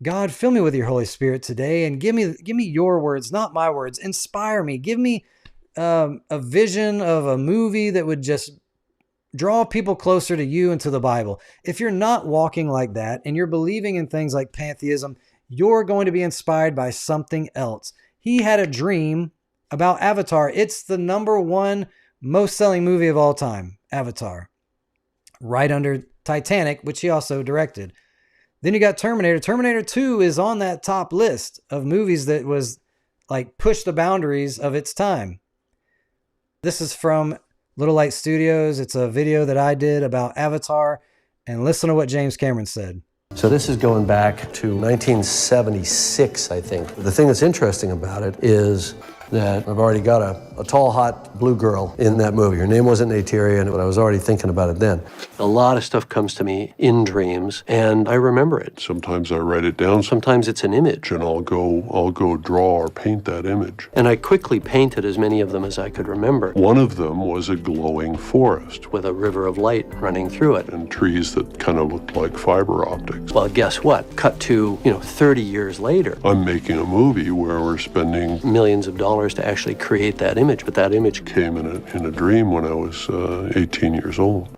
God, fill me with your Holy Spirit today and give me your words, not my words. Inspire me. Give me a vision of a movie that would just draw people closer to you and to the Bible. If you're not walking like that and you're believing in things like pantheism, you're going to be inspired by something else. He had a dream about Avatar. It's the #1 most selling movie of all time, Avatar. Right under Titanic, which he also directed. Then you got Terminator. Terminator 2 is on that top list of movies that was like push the boundaries of its time. This is from Little Light Studios. It's a video that I did about Avatar. And listen to what James Cameron said. So this is going back to 1976, I think. The thing that's interesting about it is that I've already got a tall, hot blue girl in that movie. Her name wasn't Neytiri, but I was already thinking about it then. A lot of stuff comes to me in dreams, and I remember it. Sometimes I write it down. Sometimes it's an image. And I'll go draw or paint that image. And I quickly painted as many of them as I could remember. One of them was a glowing forest. With a river of light running through it. And trees that kind of looked like fiber optics. Well, guess what? Cut to, 30 years later. I'm making a movie where we're spending millions of dollars to actually create that image, but that image came in a dream when I was 18 years old.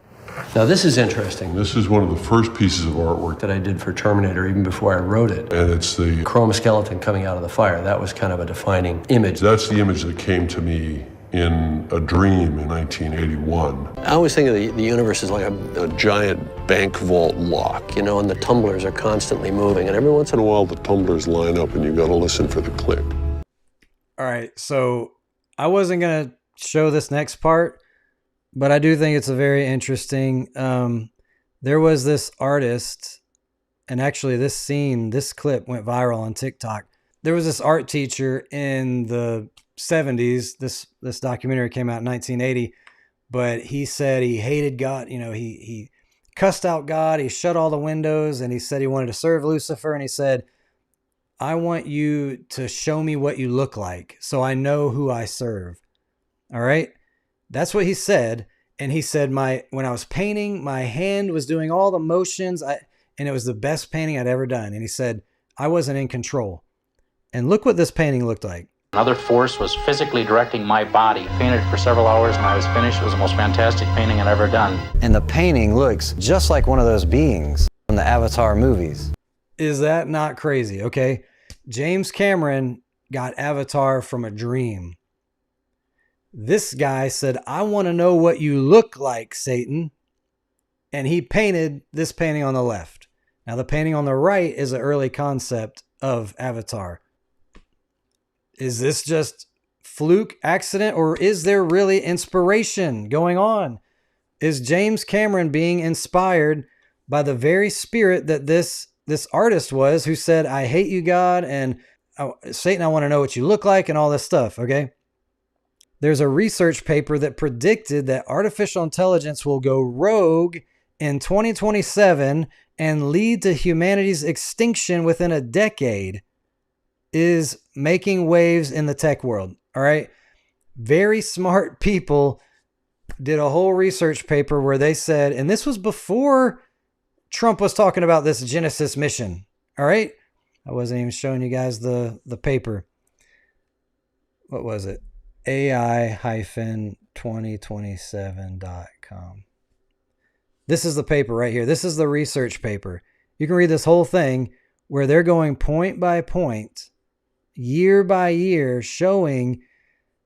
Now this is interesting. This is one of the first pieces of artwork that I did for Terminator even before I wrote it. And it's the chrome skeleton coming out of the fire. That was kind of a defining image. That's the image that came to me in a dream in 1981. I always think of the universe as like a giant bank vault lock, you know, and the tumblers are constantly moving. And every once in a while, the tumblers line up and you got to listen for the click. All right. So I wasn't going to show this next part, but I do think it's a very interesting. There was this artist, and actually this clip went viral on TikTok. There was this art teacher in the 70s. This documentary came out in 1980, but he said he hated God. You know, he cussed out God. He shut all the windows, and he said he wanted to serve Lucifer. And he said, I want you to show me what you look like so I know who I serve. All right. That's what he said. And he said, when I was painting, my hand was doing all the motions, and it was the best painting I'd ever done. And he said, I wasn't in control. And look what this painting looked like. Another force was physically directing my body. Painted for several hours, and I was finished. It was the most fantastic painting I'd ever done. And the painting looks just like one of those beings from the Avatar movies. Is that not crazy? Okay. James Cameron got Avatar from a dream. This guy said, I want to know what you look like, Satan. And he painted this painting on the left. Now, the painting on the right is an early concept of Avatar. Is this just fluke, accident, or is there really inspiration going on? Is James Cameron being inspired by the very spirit that this artist was, who said, I hate you, God, and Satan, I want to know what you look like, and all this stuff, okay? There's a research paper that predicted that artificial intelligence will go rogue in 2027 and lead to humanity's extinction within a decade. Is making waves in the tech world. All right. Very smart people did a whole research paper where they said, and this was before Trump was talking about this Genesis mission. All right. I wasn't even showing you guys the paper. What was it? AI-2027.com. This is the paper right here. This is the research paper. You can read this whole thing where they're going point by point, year by year, showing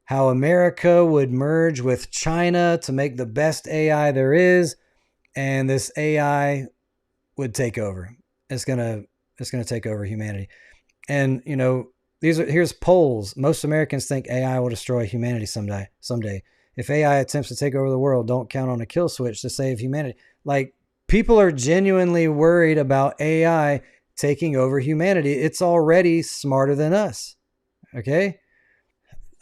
how America would merge with China to make the best AI there is, and this AI would take over. It's gonna take over humanity. And you know, here's polls. Most Americans think AI will destroy humanity someday. If AI attempts to take over the world, don't count on a kill switch to save humanity. Like, people are genuinely worried about AI taking over humanity. It's already smarter than us. Okay.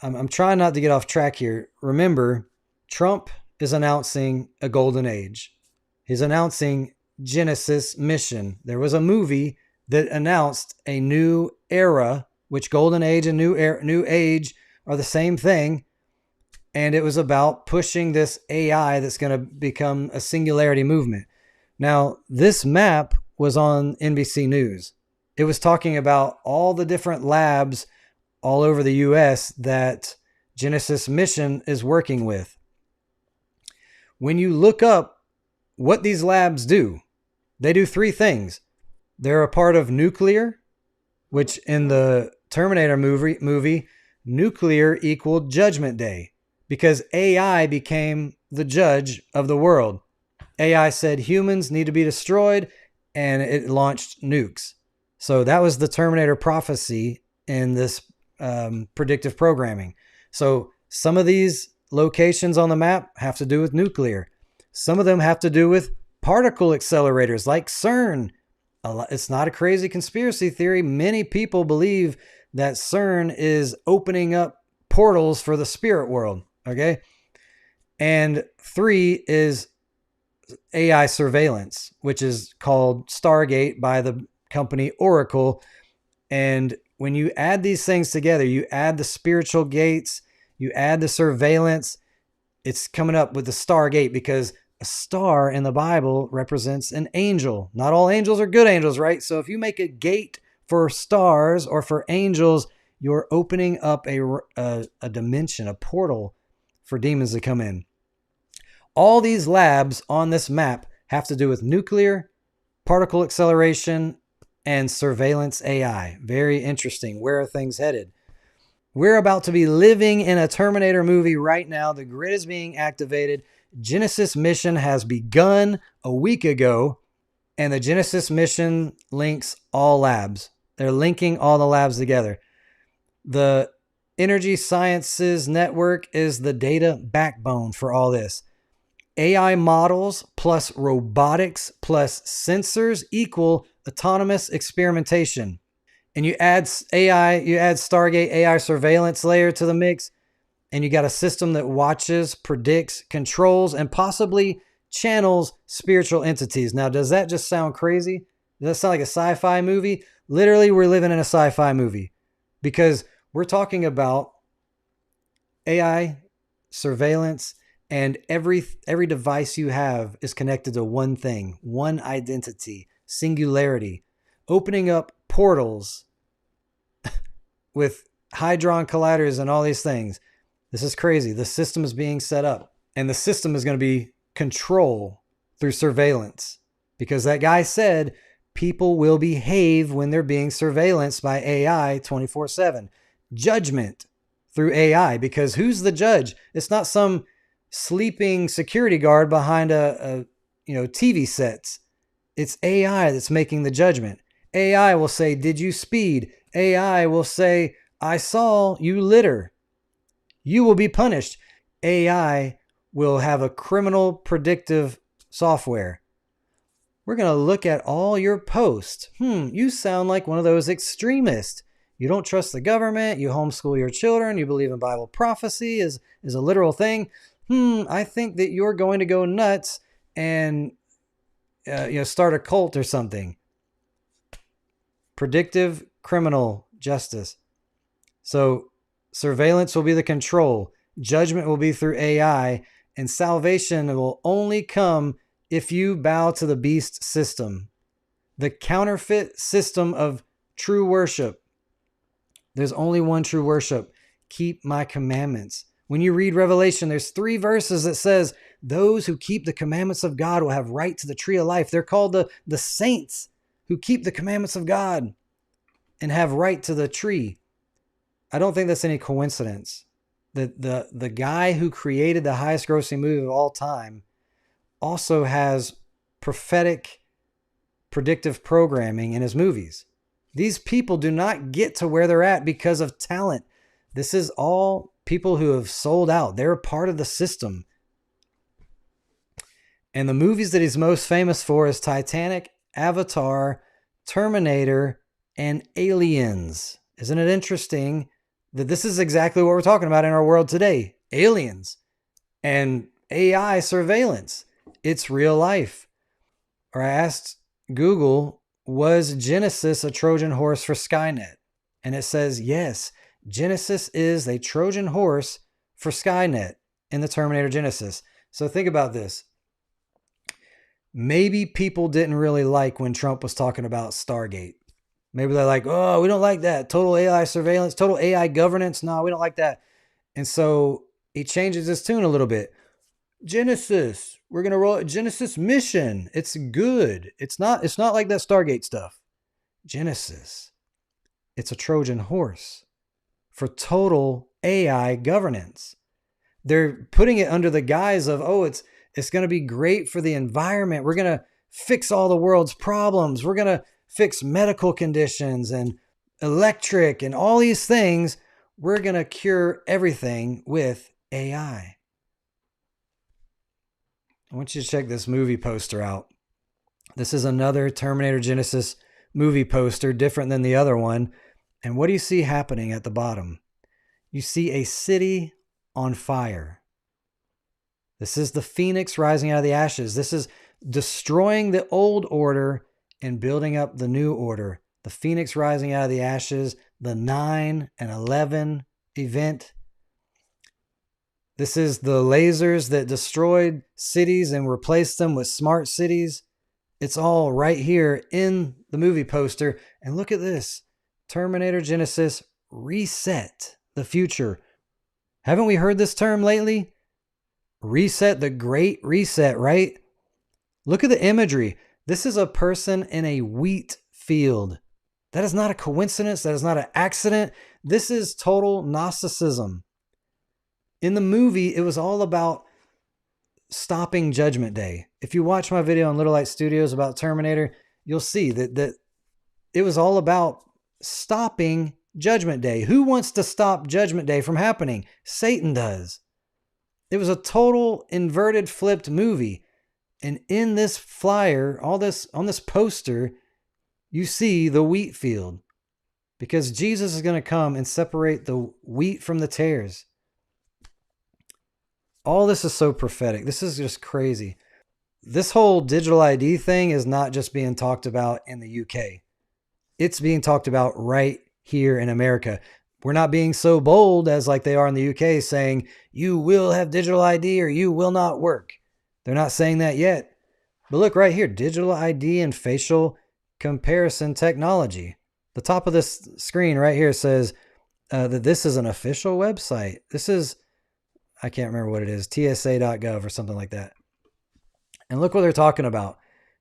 I'm trying not to get off track here. Remember, Trump is announcing a golden age. He's announcing Genesis mission. There was a movie that announced a new era, which golden age and new age are the same thing. And it was about pushing this AI that's going to become a singularity movement. Now, this map was on NBC News. It was talking about all the different labs all over the US that Genesis mission is working with. When you look up what these labs do, they do three things. They're a part of nuclear, which in the Terminator movie, nuclear equaled Judgment Day because AI became the judge of the world. AI said humans need to be destroyed, and it launched nukes. So that was the Terminator prophecy in this predictive programming. So some of these locations on the map have to do with nuclear. Some of them have to do with particle accelerators like CERN. It's not a crazy conspiracy theory. Many people believe that CERN is opening up portals for the spirit world. Okay. And 3 is AI surveillance, which is called Stargate by the company Oracle. And when you add these things together, you add the spiritual gates, you add the surveillance, it's coming up with the Stargate, because a star in the Bible represents an angel. Not all angels are good angels, right? So if you make a gate for stars or for angels, you're opening up a dimension, a portal for demons to come in. All these labs on this map have to do with nuclear, particle acceleration, and surveillance AI. Very interesting. Where are things headed? We're about to be living in a Terminator movie right now. The grid is being activated. Genesis mission has begun a week ago, and the Genesis mission links all labs. They're linking all the labs together. The Energy Sciences Network is the data backbone for all this. AI models plus robotics plus sensors equal autonomous experimentation. And you add AI, you add Stargate AI surveillance layer to the mix, and you got a system that watches, predicts, controls, and possibly channels spiritual entities. Now, does that just sound crazy? Does that sound like a sci-fi movie? Literally, we're living in a sci-fi movie because we're talking about AI surveillance, and every device you have is connected to one thing, one identity, singularity, opening up portals with hadron colliders and all these things. This is crazy. The system is being set up, and the system is going to be control through surveillance, because that guy said people will behave when they're being surveillanced by AI 24/7. Judgment through AI, because who's the judge? It's not some sleeping security guard behind a TV sets. It's AI that's making the judgment. AI will say, did you speed? AI will say, I saw you litter. You will be punished. AI will have a criminal predictive software. We're going to look at all your posts. You sound like one of those extremists. You don't trust the government. You homeschool your children. You believe in Bible prophecy is a literal thing. I think that you're going to go nuts and start a cult or something. Predictive criminal justice. So surveillance will be the control. Judgment will be through AI, and salvation will only come if you bow to the beast system, the counterfeit system of true worship. There's only one true worship. Keep my commandments. When you read Revelation, there's 3 verses that says, those who keep the commandments of God will have right to the tree of life. They're called the saints who keep the commandments of God and have right to the tree. I don't think that's any coincidence. The guy who created the highest grossing movie of all time also has prophetic predictive programming in his movies. These people do not get to where they're at because of talent. This is all people who have sold out. They're a part of the system. And the movies that he's most famous for is Titanic, Avatar, Terminator, and Aliens. Isn't it interesting that this is exactly what we're talking about in our world today? Aliens and AI surveillance. It's real life. Or I asked Google, was Genesis a Trojan horse for Skynet? And it says, yes, Genesis is a Trojan horse for Skynet in the Terminator Genesis. So think about this. Maybe people didn't really like when Trump was talking about Stargate. Maybe they're like, oh, we don't like that. Total AI surveillance, total AI governance. No, we don't like that. And so he changes his tune a little bit. Genesis, we're going to roll Genesis mission. It's good. It's not like that Stargate stuff. Genesis, it's a Trojan horse for total AI governance. They're putting it under the guise of, oh, it's going to be great for the environment. We're going to fix all the world's problems. We're going to fix medical conditions and electric and all these things. We're going to cure everything with AI. I want you to check this movie poster out. This is another Terminator Genesis movie poster, different than the other one. And what do you see happening at the bottom? You see a city on fire. This is the phoenix rising out of the ashes. This is destroying the old order and building up the new order. The phoenix rising out of the ashes, the 9 and 11 event. This is the lasers that destroyed cities and replaced them with smart cities. It's all right here in the movie poster. And look at this. Terminator Genesis reset the future. Haven't we heard this term lately? Reset, the great reset, right? Look at the imagery. This is a person in a wheat field. That is not a coincidence. That is not an accident. This is total Gnosticism. In the movie, it was all about stopping Judgment Day. If you watch my video on Little Light Studios about Terminator, you'll see that it was all about stopping Judgment Day. Who wants to stop Judgment Day from happening? Satan does. It was a total inverted, flipped movie. And in this flyer, on this poster, you see the wheat field. Because Jesus is going to come and separate the wheat from the tares. All this is so prophetic. This is just crazy. This whole digital ID thing is not just being talked about in the UK. It's being talked about right here in America. We're not being so bold as like they are in the UK saying, you will have digital ID or you will not work. They're not saying that yet. But look right here, digital ID and facial comparison technology. The top of this screen right here says that this is an official website. This is, I can't remember what it is, tsa.gov or something like that. And look what they're talking about.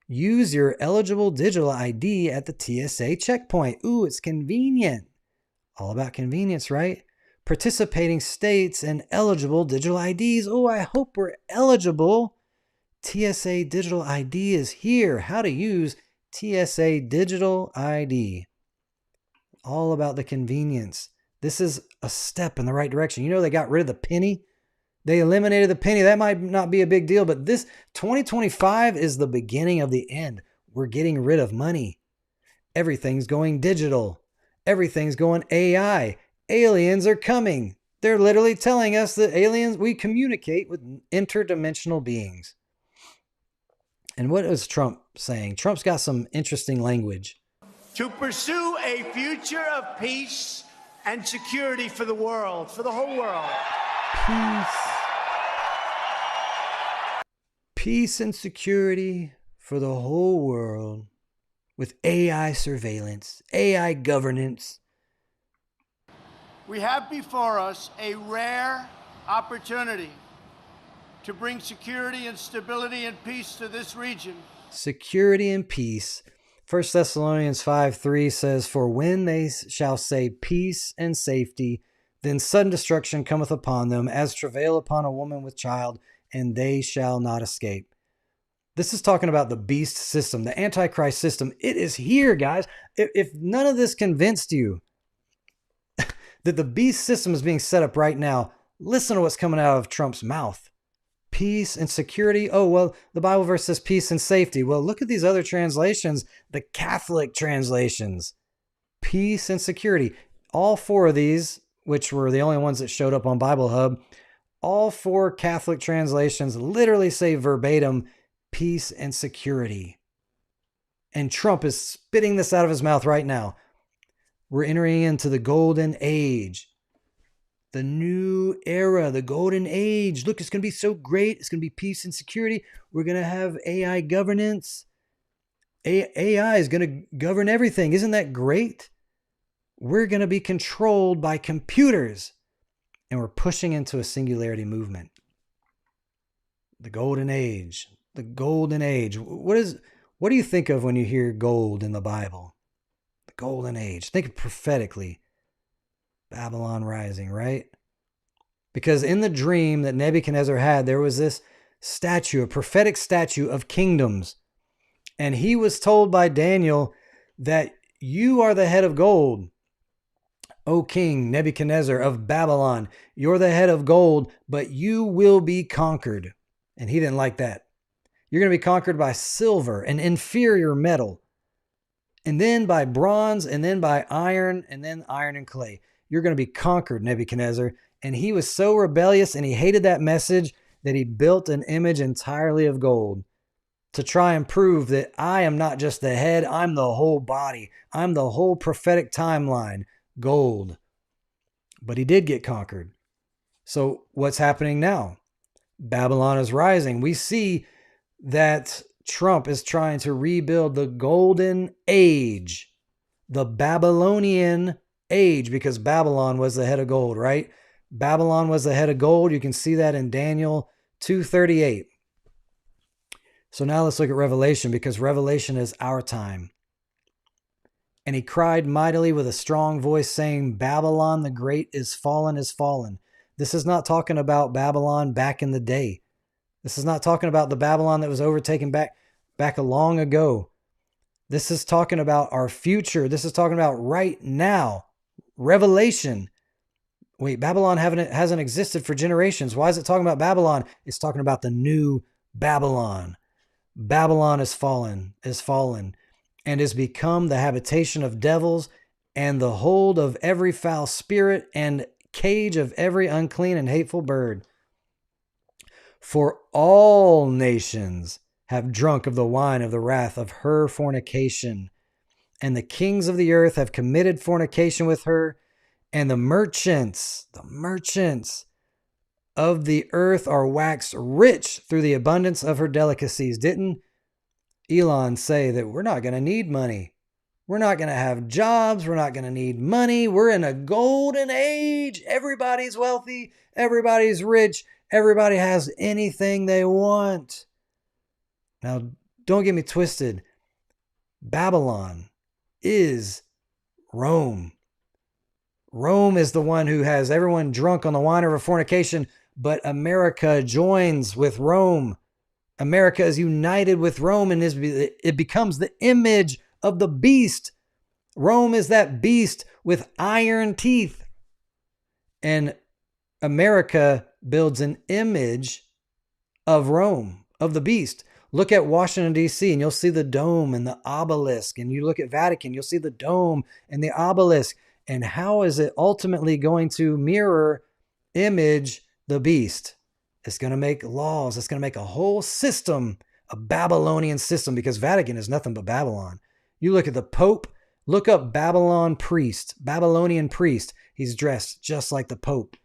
Use your eligible digital ID at the TSA checkpoint. Ooh, it's convenient. All about convenience, right? Participating states and eligible digital IDs. Oh, I hope we're eligible. TSA digital ID is here. How to use TSA digital ID. All about the convenience. This is a step in the right direction. You know, they got rid of the penny. They eliminated the penny. That might not be a big deal, but this 2025 is the beginning of the end. We're getting rid of money. Everything's going digital. Everything's going AI. Aliens are coming. They're literally telling us that aliens, we communicate with interdimensional beings. And what is Trump saying? Trump's got some interesting language. To pursue a future of peace and security for the world, for the whole world. Peace and security for the whole world with AI surveillance, AI governance. We have before us a rare opportunity to bring security and stability and peace to this region. Security and peace. 1 Thessalonians 5:3 says, for when they shall say peace and safety, then sudden destruction cometh upon them, as travail upon a woman with child, and they shall not escape. This is talking about the beast system, the Antichrist system. It is here, guys. If none of this convinced you that the beast system is being set up right now, listen to what's coming out of Trump's mouth. Peace and security. Oh, well, the Bible verse says peace and safety. Well, look at these other translations, the Catholic translations. Peace and security. All four of these, which were the only ones that showed up on Bible Hub, all four Catholic translations literally say verbatim, peace and security. And Trump is spitting this out of his mouth right now. We're entering into the golden age. The new era, the golden age. Look, it's going to be so great. It's going to be peace and security. We're going to have AI governance. AI is going to govern everything. Isn't that great? We're going to be controlled by computers. And we're pushing into a singularity movement. The golden age. The golden age. What do you think of when you hear gold in the Bible? The golden age. Think prophetically. Babylon rising, right? Because in the dream that Nebuchadnezzar had, there was this statue, a prophetic statue of kingdoms. And he was told by Daniel that you are the head of gold. O King Nebuchadnezzar of Babylon, you're the head of gold, but you will be conquered. And he didn't like that. You're going to be conquered by silver, an inferior metal. And then by bronze, and then by iron, and then iron and clay. You're going to be conquered, Nebuchadnezzar. And he was so rebellious and he hated that message that he built an image entirely of gold to try and prove that I am not just the head, I'm the whole body. I'm the whole prophetic timeline, gold. But he did get conquered. So what's happening now? Babylon is rising. We see that Trump is trying to rebuild the golden age, the Babylonian age, because Babylon was the head of gold, right? Babylon was the head of gold. You can see that in Daniel 2:38. So now let's look at Revelation, because Revelation is our time. And he cried mightily with a strong voice, saying, Babylon the great is fallen, is fallen. This is not talking about Babylon back in the day. This is not talking about the Babylon that was overtaken back long ago. This is talking about our future. This is talking about right now. Revelation. Wait, Babylon hasn't existed for generations. Why is it talking about Babylon? It's talking about the new Babylon. Babylon is fallen, and is become the habitation of devils, and the hold of every foul spirit, and cage of every unclean and hateful bird. For all nations have drunk of the wine of the wrath of her fornication, and the kings of the earth have committed fornication with her, and the merchants of the earth are waxed rich through the abundance of her delicacies. Didn't Elon say that we're not going to need money? We're not going to have jobs. We're not going to need money. We're in a golden age. Everybody's wealthy. Everybody's rich. Everybody has anything they want. Now, don't get me twisted. Babylon is Rome. Rome is the one who has everyone drunk on the wine of her fornication, but America joins with Rome. America is united with Rome, and it becomes the image of the beast. Rome is that beast with iron teeth. And America builds an image of Rome, of the beast. Look at Washington, D.C., and you'll see the dome and the obelisk. And you look at Vatican, you'll see the dome and the obelisk. And how is it ultimately going to mirror, image the beast? It's going to make laws. It's going to make a whole system, a Babylonian system, because Vatican is nothing but Babylon. You look at the Pope, look up Babylonian priest. He's dressed just like the Pope.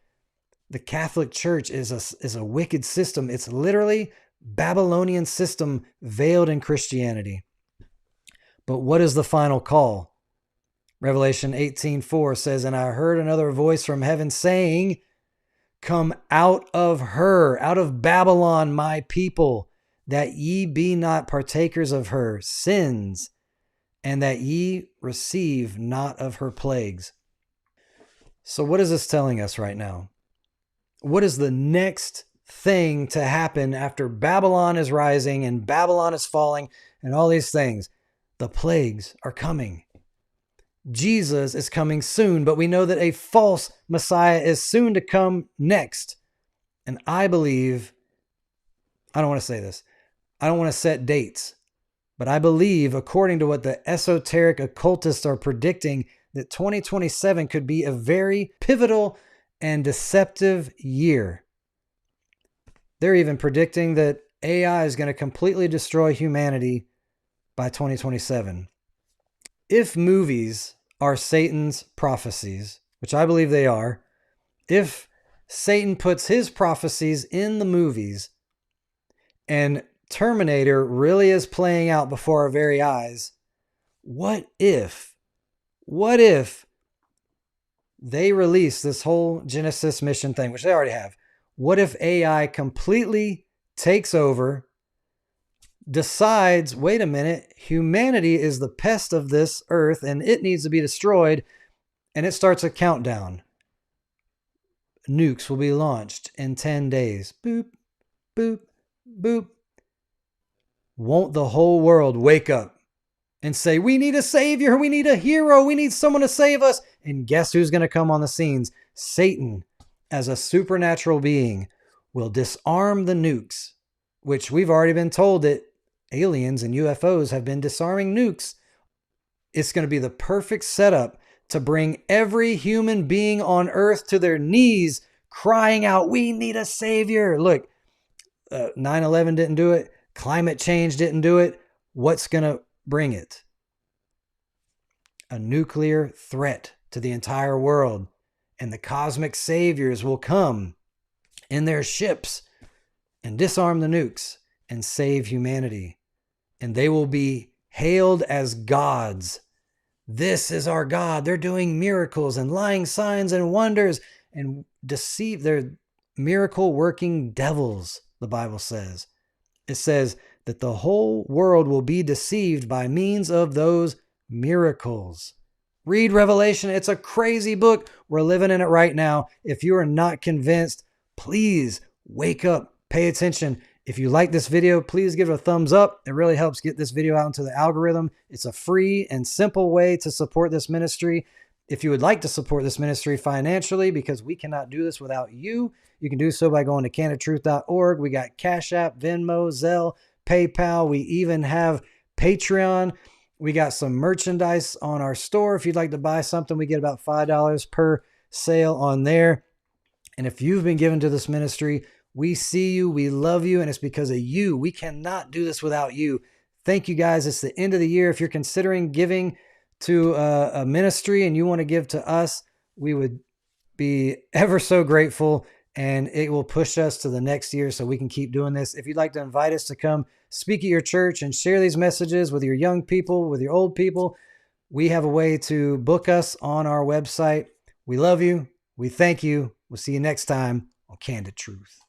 The Catholic Church is a wicked system. It's literally Babylonian system veiled in Christianity. But what is the final call? Revelation 18:4 says, And I heard another voice from heaven saying, Come out of her, out of Babylon, my people, that ye be not partakers of her sins, and that ye receive not of her plagues. So what is this telling us right now? What is the next thing to happen after Babylon is rising and Babylon is falling and all these things? The plagues are coming. Jesus is coming soon, but we know that a false Messiah is soon to come next. And I believe, I don't want to say this, I don't want to set dates, but I believe, according to what the esoteric occultists are predicting, that 2027 could be a very pivotal and deceptive year. They're even predicting that AI is going to completely destroy humanity by 2027. If movies are Satan's prophecies, which I believe they are, if Satan puts his prophecies in the movies and Terminator really is playing out before our very eyes, what if they release this whole Genesis mission thing, which they already have? What if AI completely takes over, decides, wait a minute, humanity is the pest of this earth and it needs to be destroyed, and it starts a countdown. Nukes will be launched in 10 days. Boop, boop, boop. Won't the whole world wake up and say, we need a savior, we need a hero, we need someone to save us? And guess who's going to come on the scenes? Satan, as a supernatural being, will disarm the nukes, which we've already been told that aliens and UFOs have been disarming nukes. It's going to be the perfect setup to bring every human being on earth to their knees, crying out, we need a savior. Look, 9/11 didn't do it. Climate change didn't do it. What's going to bring it? A nuclear threat to the entire world. And the cosmic saviors will come in their ships and disarm the nukes and save humanity. And they will be hailed as gods. This is our God. They're doing miracles and lying signs and wonders and deceive. They're miracle working devils, the Bible says. It says that the whole world will be deceived by means of those miracles. Read Revelation. It's a crazy book. We're living in it right now. If you are not convinced, please wake up, pay attention. If you like this video, please give it a thumbs up. It really helps get this video out into the algorithm. It's a free and simple way to support this ministry. If you would like to support this ministry financially, because we cannot do this without you, you can do so by going to CandidTruthOrg. We got Cashapp, Venmo, Zelle, PayPal. We even have Patreon. We got some merchandise on our store. If you'd like to buy something, we get about $5 per sale on there. And if you've been given to this ministry, we see you, we love you, and it's because of you. We cannot do this without you. Thank you guys. It's the end of the year. If you're considering giving to a ministry and you want to give to us, we would be ever so grateful, and it will push us to the next year so we can keep doing this. If you'd like to invite us to come speak at your church and share these messages with your young people, with your old people, we have a way to book us on our website. We love you. We thank you. We'll see you next time on Candid Truth.